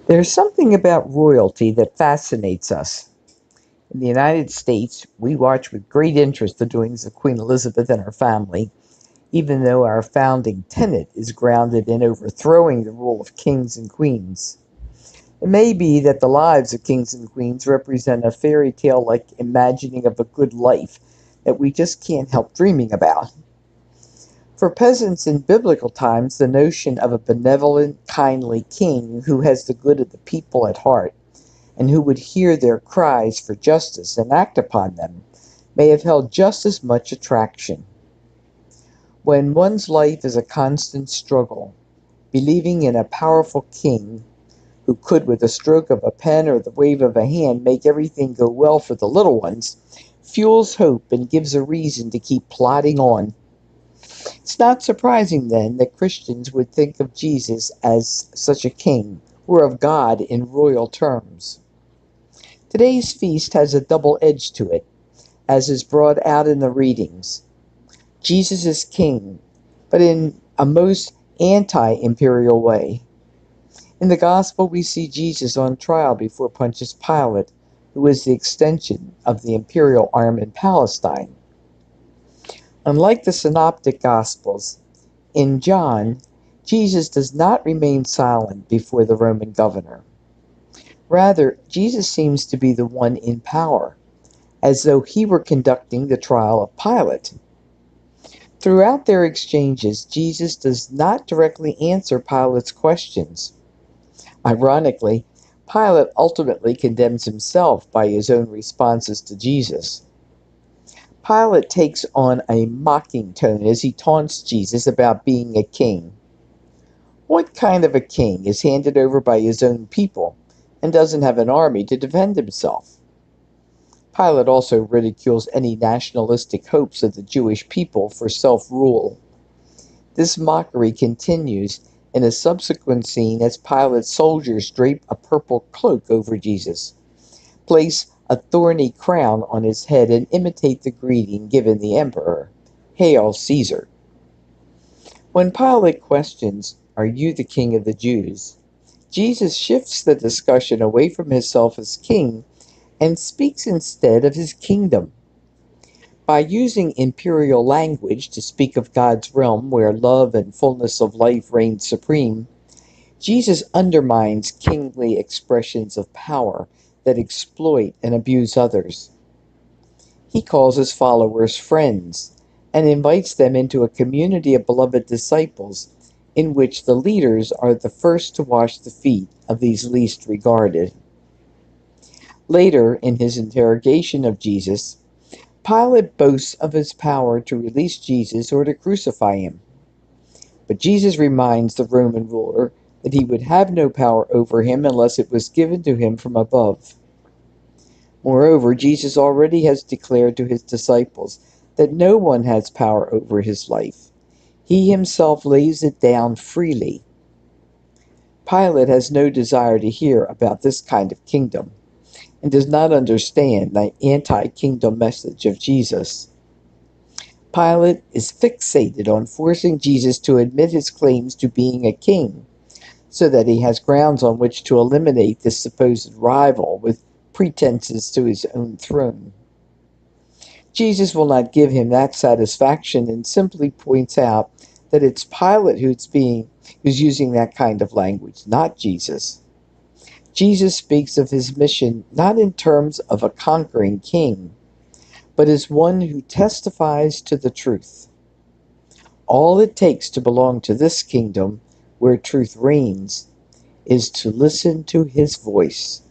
There's something about royalty that fascinates us. In the United States, we watch with great interest the doings of Queen Elizabeth and her family, even though our founding tenet is grounded in overthrowing the rule of kings and queens. It may be that the lives of kings and queens represent a fairy tale like imagining of a good life that we just can't help dreaming about. For peasants in biblical times, the notion of a benevolent, kindly king who has the good of the people at heart and who would hear their cries for justice and act upon them may have held just as much attraction. When one's life is a constant struggle, believing in a powerful king who could, with a stroke of a pen or the wave of a hand, make everything go well for the little ones, fuels hope and gives a reason to keep plodding on. It's not surprising, then, that Christians would think of Jesus as such a king, or of God in royal terms. Today's feast has a double edge to it, as is brought out in the readings. Jesus is king, but in a most anti-imperial way. In the Gospel, we see Jesus on trial before Pontius Pilate, who is the extension of the imperial arm in Palestine. Unlike the Synoptic Gospels, in John, Jesus does not remain silent before the Roman governor. Rather, Jesus seems to be the one in power, as though he were conducting the trial of Pilate. Throughout their exchanges, Jesus does not directly answer Pilate's questions. Ironically, Pilate ultimately condemns himself by his own responses to Jesus. Pilate takes on a mocking tone as he taunts Jesus about being a king. What kind of a king is handed over by his own people and doesn't have an army to defend himself? Pilate also ridicules any nationalistic hopes of the Jewish people for self-rule. This mockery continues in a subsequent scene as Pilate's soldiers drape a purple cloak over Jesus, place a thorny crown on his head, and imitate the greeting given the emperor, "Hail Caesar." When Pilate questions, "Are you the king of the Jews?" Jesus shifts the discussion away from himself as king and speaks instead of his kingdom. By using imperial language to speak of God's realm where love and fullness of life reign supreme, Jesus undermines kingly expressions of power that exploit and abuse others. He calls his followers friends and invites them into a community of beloved disciples in which the leaders are the first to wash the feet of these least regarded. Later, in his interrogation of Jesus, Pilate boasts of his power to release Jesus or to crucify him. But Jesus reminds the Roman ruler that he would have no power over him unless it was given to him from above. Moreover, Jesus already has declared to his disciples that no one has power over his life. He himself lays it down freely. Pilate has no desire to hear about this kind of kingdom and does not understand the anti-kingdom message of Jesus. Pilate is fixated on forcing Jesus to admit his claims to being a king, so that he has grounds on which to eliminate this supposed rival with pretenses to his own throne. Jesus will not give him that satisfaction and simply points out that it's Pilate who's using that kind of language, not Jesus. Jesus speaks of his mission not in terms of a conquering king, but as one who testifies to the truth. All it takes to belong to this kingdom, where truth reigns, is to listen to his voice.